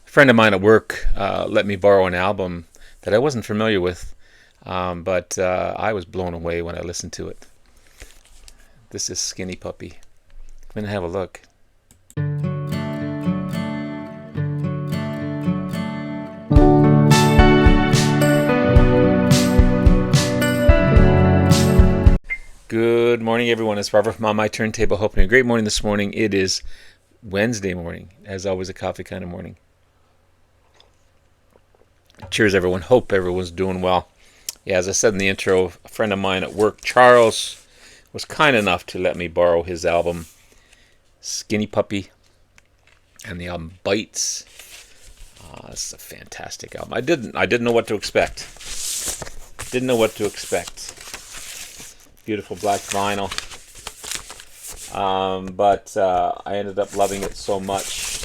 friend of mine at work let me borrow an album that I wasn't familiar with, but I was blown away when I listened to it. This is Skinny Puppy. Come in and have a look. Good morning, everyone. It's Robert from On My Turntable. Hoping a great morning this morning. It is Wednesday morning, as always, a coffee kind of morning. Cheers, everyone. Hope everyone's doing well. Yeah, as I said in the intro, a friend of mine at work, Charles, was kind enough to let me borrow his album, Skinny Puppy, and the album Bites. This is a fantastic album. I didn't know what to expect. Didn't know what to expect. Beautiful black vinyl. But I ended up loving it so much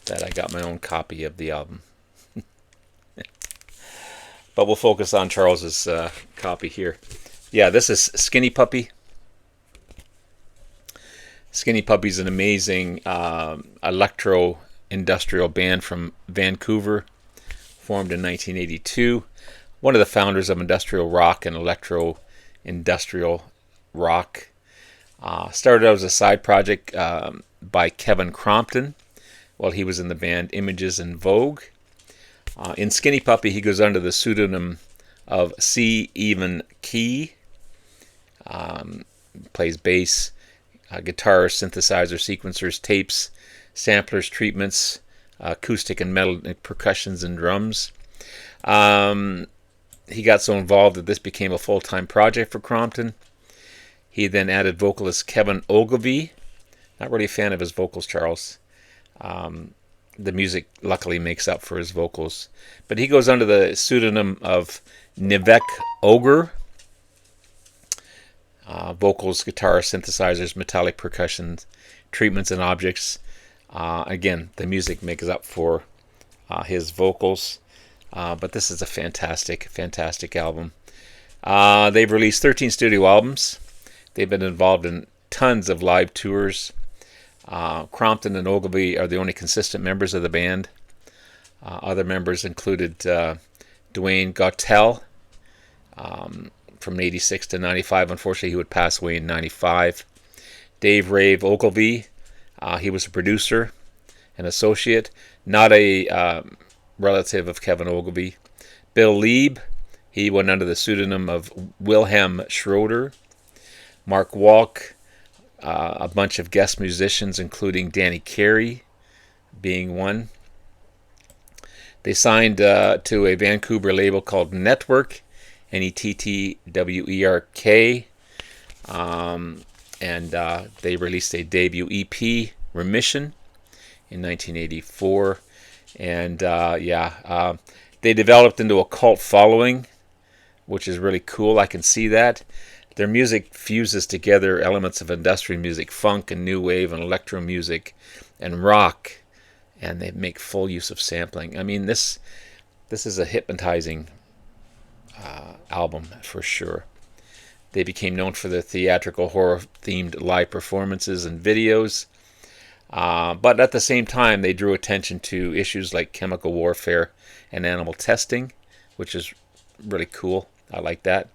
that I got my own copy of the album. But we'll focus on Charles's copy here. Yeah, this is Skinny Puppy. Skinny Puppy's an amazing electro-industrial band from Vancouver, formed in 1982. One of the founders of industrial rock and electro-industrial rock. Started out as a side project by Kevin Crompton while he was in the band Images and Vogue. In Skinny Puppy, he goes under the pseudonym of cEvin Key. Plays bass, guitar, synthesizer, sequencers, tapes, samplers, treatments, acoustic and metal percussions and drums. He got so involved that this became a full-time project for Crompton. He then added vocalist Kevin Ogilvie. Not really a fan of his vocals, Charles. The music luckily makes up for his vocals. But he goes under the pseudonym of Nivek Ogre. Vocals, guitar, synthesizers, metallic percussion, treatments and objects. Again, the music makes up for his vocals. But this is a fantastic, fantastic album. They've released 13 studio albums. They've been involved in tons of live tours. Crompton and Ogilvie are the only consistent members of the band. Other members included Dwayne Gottel from 86 to 95. Unfortunately, he would pass away in 95. Dave Rave Ogilvie, he was a producer and associate, not a relative of Kevin Ogilvie. Bill Lieb, he went under the pseudonym of Wilhelm Schroeder. Mark Walk, a bunch of guest musicians, including Danny Carey being one. They signed to a Vancouver label called Network, Nettwerk, and they released a debut EP, Remission, in 1984. And they developed into a cult following, which is really cool. I can see that. Their music fuses together elements of industrial music, funk and new wave and electro music and rock, and they make full use of sampling. I mean, this is a hypnotizing album for sure. They became known for their theatrical horror-themed live performances and videos. But at the same time, they drew attention to issues like chemical warfare and animal testing, which is really cool. I like that.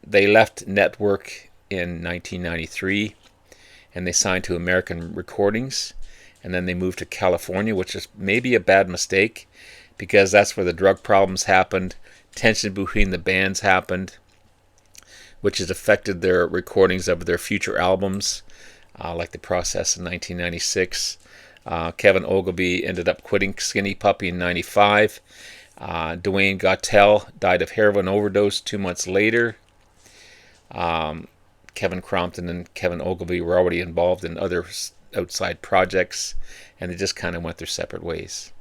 They left Network in 1993, and they signed to American Recordings, and then they moved to California, which is maybe a bad mistake, because that's where the drug problems happened, tension between the bands happened, which has affected their recordings of their future albums. Like The Process in 1996. Kevin Ogilvie ended up quitting Skinny Puppy in 95. Dwayne Gottel died of heroin overdose 2 months later. Kevin Crompton and Kevin Ogilvie were already involved in other outside projects, and they just kind of went their separate ways.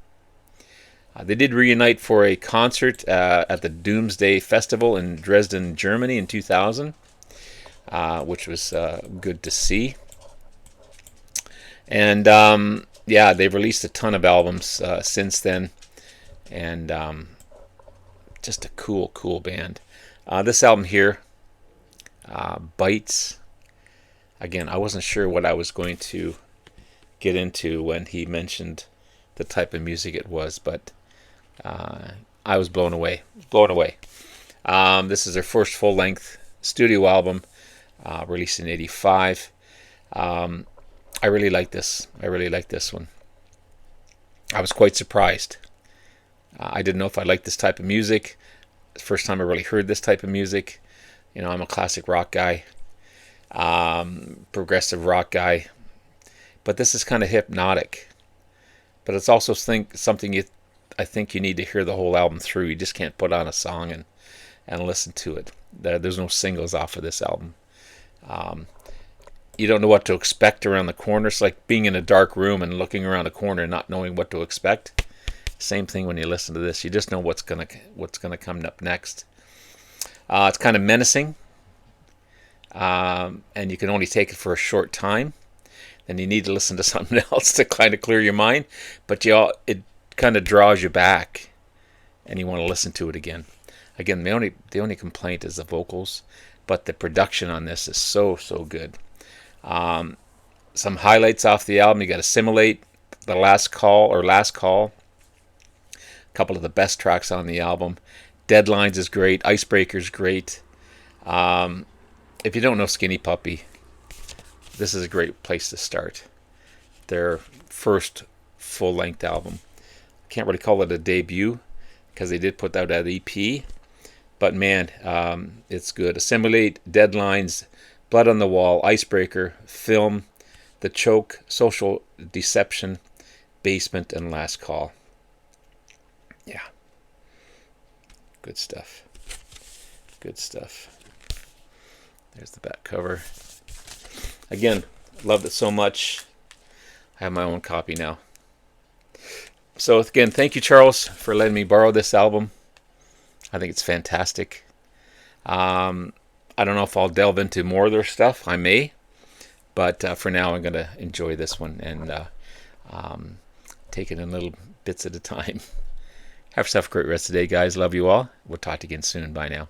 They did reunite for a concert at the Doomsday Festival in Dresden, Germany in 2000, which was good to see. And they've released a ton of albums since then, and just a cool band. This album here, Bites. Again, I wasn't sure what I was going to get into when he mentioned the type of music it was, but I was blown away. This is their first full-length studio album, released in '85. I really like this. I really like this one. I was quite surprised. I didn't know if I liked this type of music. The first time I really heard this type of music. You know, I'm a classic rock guy, progressive rock guy, but this is kind of hypnotic. But it's also something I think you need to hear the whole album through. You just can't put on a song and listen to it. There's no singles off of this album. You don't know what to expect around the corner. It's like being in a dark room and looking around a corner and not knowing what to expect. Same thing when you listen to this. You just know what's gonna come up next. It's kind of menacing, and you can only take it for a short time. Then you need to listen to something else to kind of clear your mind. But it kind of draws you back, and you want to listen to it again. Again, the only complaint is the vocals, but the production on this is so good. Some highlights off the album: you got Assimilate, The Last Call. A couple of the best tracks on the album. Deadlines is great. Icebreaker's great. If you don't know Skinny Puppy, this is a great place to start. Their first full-length album. Can't really call it a debut because they did put out that EP. But man, it's good. Assimilate, Deadlines, Blood on the Wall, Icebreaker, Film, The Choke, Social Deception, Basement, and Last Call. Yeah. Good stuff. There's the back cover. Again, loved it so much. I have my own copy now. So again, thank you, Charles, for letting me borrow this album. I think it's fantastic. I don't know if I'll delve into more of their stuff. I may. But for now, I'm going to enjoy this one and take it in little bits at a time. Have yourself a great rest of the day, guys. Love you all. We'll talk to you again soon. Bye now.